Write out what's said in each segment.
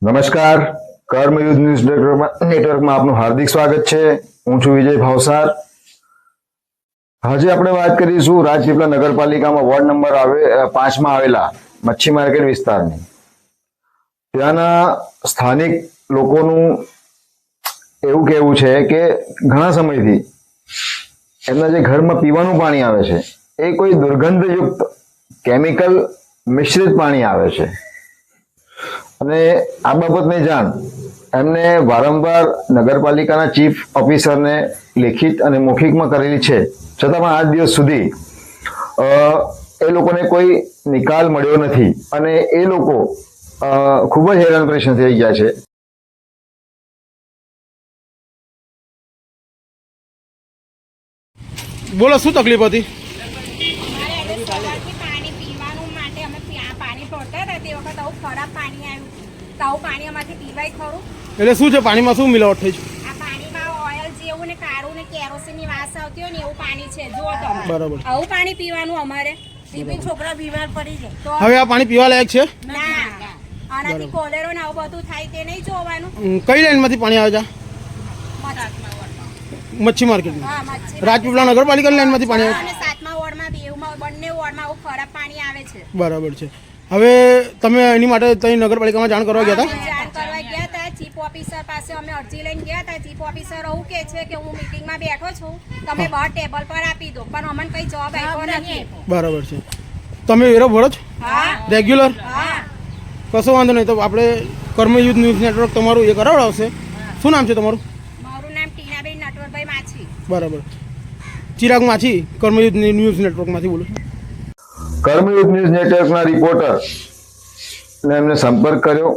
નમસ્કાર, કર્મયુદ્ધ ન્યૂઝ નેટવર્કમાં આપનું હાર્દિક સ્વાગત છે। હું છું વિજય ભાવસાર। આજે આપણે વાત કરીશું રાજપીપળા નગરપાલિકામાં વોર્ડ નંબર 5માં આવેલા મચ્છી માર્કેટ વિસ્તારની। ત્યાંના સ્થાનિક લોકોનું એવું કહેવું છે કે ઘણા સમયથી એમના જે ઘરમાં પીવાનું પાણી આવે છે એ કોઈ દુર્ગંધયુક્ત કેમિકલ મિશ્રિત પાણી આવે છે અને આ બાબતની જાણ એમને વારંવાર નગરપાલિકાના ચીફ ઓફિસરને લેખિત અને મૌખિકમાં કરેલી છે, છતાં પણ આજ દિવસ સુધી એ લોકોને કોઈ નિકાલ મળ્યો નથી અને એ લોકો ખૂબ જ હેરાન પરેશાન થઈ ગયા છે। બોલો, શું તકલીફ હતી? પાણી પીવાનું માટે અમે પાણી ભરતા હતા તે વખત આવું ખરાબ પાણી આવ્યું તો આવું પાણી અમારથી પીવાય ખરું? એટલે શું છે, પાણીમાં શું મિલાવટ થઈ છે? આ પાણીમાં ઓઇલ જેવું ને કાળું ને કેરોસીનની વાસ આવતી હોય ને એવું પાણી છે। જો તમે બરાબર, આવું પાણી પીવાનું અમારે છોકરા બીમાર પડી જાય તો હવે આ પાણી પીવા લાયક છે? ના, આનાથી કોલેરો ને આવું બધું થાય તે નહીં જોવાનું। કઈ લાઈનમાંથી પાણી આવે છે? મચ્છી માર્કેટમાં, હા, મચ્છી રાજપીપળા નગરપાલિકાની લાઈનમાંથી પાણી આવે અને 7મા વોર્ડમાં બંને વોર્ડમાં આવું ખરાબ પાણી આવે છે। બરાબર છે। હવે તમે એની માટે ત્યાં નગરપાલિકામાં જાણ કરવા ગયા હતા? જાણ કરવા ગયા હતા, ચીફ ઓફિસર પાસે અમે અરજી લઈને ગયા હતા। ચીફ ઓફિસર એવું કહે છે કે હું મીટિંગમાં બેઠો છું, તમે બહાર ટેબલ પર આપી દો, પણ અમને કઈ જવાબ આપ્યો નથી। બરાબર છે। તમે વેરો ભરો છો હા, રેગ્યુલર? હા, કશો વાંધો નહીં, તો આપણે કર્મયુદ્ધ ન્યૂઝ નેટવર્ક તમારું એ કરાવડાવશે। શું નામ છે તમારું? મારું નામ ટીનાબેન નટવરભાઈ માછી। બરાબર, ચિરાગ માછી, કર્મયુદ્ધ ન્યૂઝ નેટવર્કમાંથી બોલું છું। કર્મયુદ્ધ ન્યૂઝ નેટવર્કના રિપોર્ટરને એમને સંપર્ક કર્યો।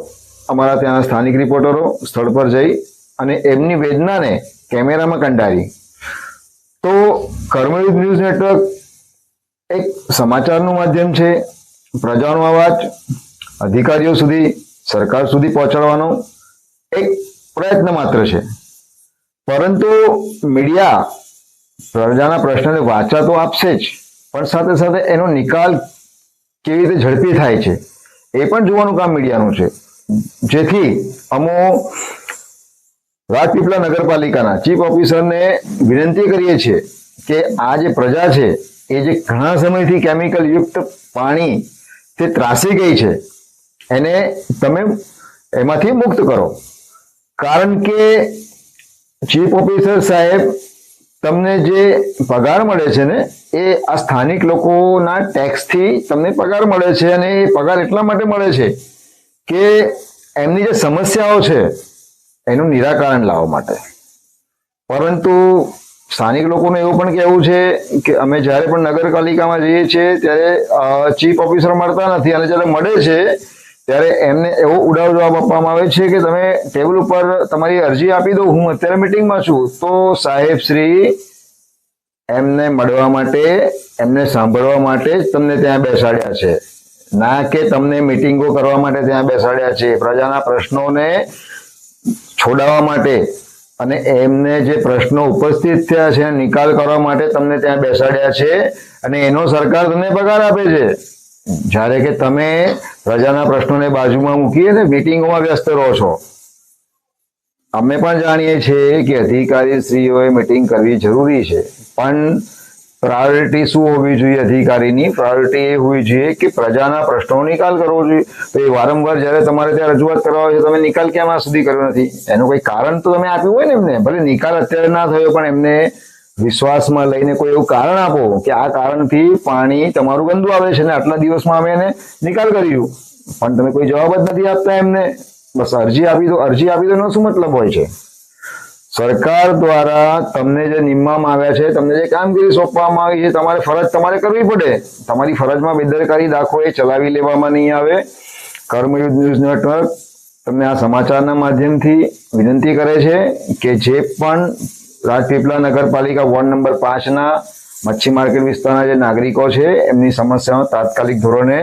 અમારા ત્યાંના સ્થાનિક રિપોર્ટરો સ્થળ પર જઈ અને એમની વેદનાને કેમેરામાં કંડારી। તો કર્મયુદ્ધ ન્યૂઝ નેટવર્ક એક સમાચારનું માધ્યમ છે, પ્રજાનો અવાજ અધિકારીઓ સુધી, સરકાર સુધી પહોંચાડવાનો એક પ્રયત્ન માત્ર છે, પરંતુ મીડિયા પ્રજાના પ્રશ્નને વાચા તો આપશે જ, પણ સાથે સાથે એનો નિકાલ કેવી રીતે ઝડપી થાય છે એ પણ જોવાનું કામ મીડિયાનું છે। જેથી અમો રાજપીપળા નગરપાલિકાના ચીફ ઓફિસરને વિનંતી કરીએ છીએ કે આ જે પ્રજા છે એ જે ઘણા સમયથી કેમિકલ યુક્ત પાણી તે ત્રાસી ગઈ છે એને તમે એમાંથી મુક્ત કરો, કારણ કે ચીફ ઓફિસર સાહેબ તમને જે પગાર મળે છે ને એ આ સ્થાનિક લોકોના ટેક્સથી તમને પગાર મળે છે અને એ પગાર એટલા માટે મળે છે કે એમની જે સમસ્યાઓ છે એનું નિરાકરણ લાવવા માટે। પરંતુ સ્થાનિક લોકોનું એવું પણ કહેવું છે કે અમે જ્યારે પણ નગરપાલિકામાં જઈએ છીએ ત્યારે ચીફ ઓફિસર મળતા નથી અને જ્યારે મળે છે ત્યારે એમને એવો ઉડાવ જવાબ આપવામાં આવે છે કે તમે ટેબલ ઉપર તમારી અરજી આપી દો, હું અત્યારે મિટિંગમાં છું। તો સાહેબ શ્રી એમને મળવા માટે, એમને સાંભળવા માટે જ તમને ત્યાં બેસાડ્યા છે, ના કે તમને મિટિંગો કરવા માટે ત્યાં બેસાડ્યા છે। પ્રજાના પ્રશ્નોને છોડાવવા માટે અને એમને જે પ્રશ્નો ઉપસ્થિત થયા છે નિકાલ કરવા માટે તમને ત્યાં બેસાડ્યા છે અને એનો સરકાર તમને પગાર આપે છે, જ્યારે કે તમે પ્રજાના પ્રશ્નોને બાજુમાં મૂકી અને મિટિંગોમાં વ્યસ્ત રહો છો। અમે પણ જાણીએ છીએ કે અધિકારીશ્રીઓએ મિટિંગ કરવી જરૂરી છે, પણ પ્રાયોરિટી શું હોવી જોઈએ? અધિકારીની પ્રાયોરિટી એ હોવી જોઈએ કે પ્રજાના પ્રશ્નોનો નિકાલ કરવો જોઈએ। તો એ વારંવાર જ્યારે તમારે ત્યાં રજૂઆત કરવા આવે છે, તમે નિકાલ કેમ આજ સુધી કર્યો નથી? એનું કોઈ કારણ તો તમે આપ્યું હોય ને એમને, ભલે નિકાલ અત્યારે ના થયો પણ એમને વિશ્વાસમાં લઈને કોઈ એવું કારણ આપો કે આ કારણથી પાણી તમારું ગંદુ આવે છે ને આટલા દિવસમાં અમે એને નિકાલ કર્યું, પણ તમે કોઈ જવાબ જ નથી આપતા એમને। બસ અરજી આપી દો એનો શું મતલબ હોય છે? સરકાર દ્વારા તમને જે નિમવામાં આવ્યા છે, તમને જે કામગીરી સોંપવામાં આવી છે, તમારે ફરજ તમારે કરવી પડે। તમારી ફરજમાં બેદરકારી દાખવો એ ચલાવી લેવામાં નહીં આવે। કર્મયુદ્ધ ન્યૂઝ નેટવર્ક તમને આ સમાચારના માધ્યમથી વિનંતી કરે છે કે જે પણ રાજપીપળા નગરપાલિકા વોર્ડ નંબર 5ના મચ્છી માર્કેટ વિસ્તારના જે નાગરિકો છે એમની સમસ્યાઓ તાત્કાલિક ધોરણે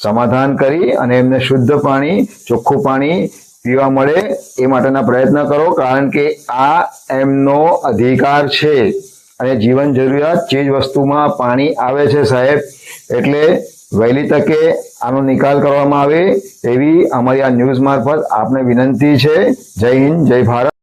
સમાધાન કરી અને એમને શુદ્ધ પાણી, ચોખ્ખું પાણી પીવા મળે એ માટેના પ્રયત્ન કરો, કારણ કે આ એમનો અધિકાર છે અને જીવન જરૂરિયાત ચીજ વસ્તુમાં પાણી આવે છે સાહેબ। એટલે વહેલી તકે આનો નિકાલ કરવામાં આવે એવી અમારી આ ન્યૂઝ મારફત આપને વિનંતી છે. જય હિન્દ, જય ભારત.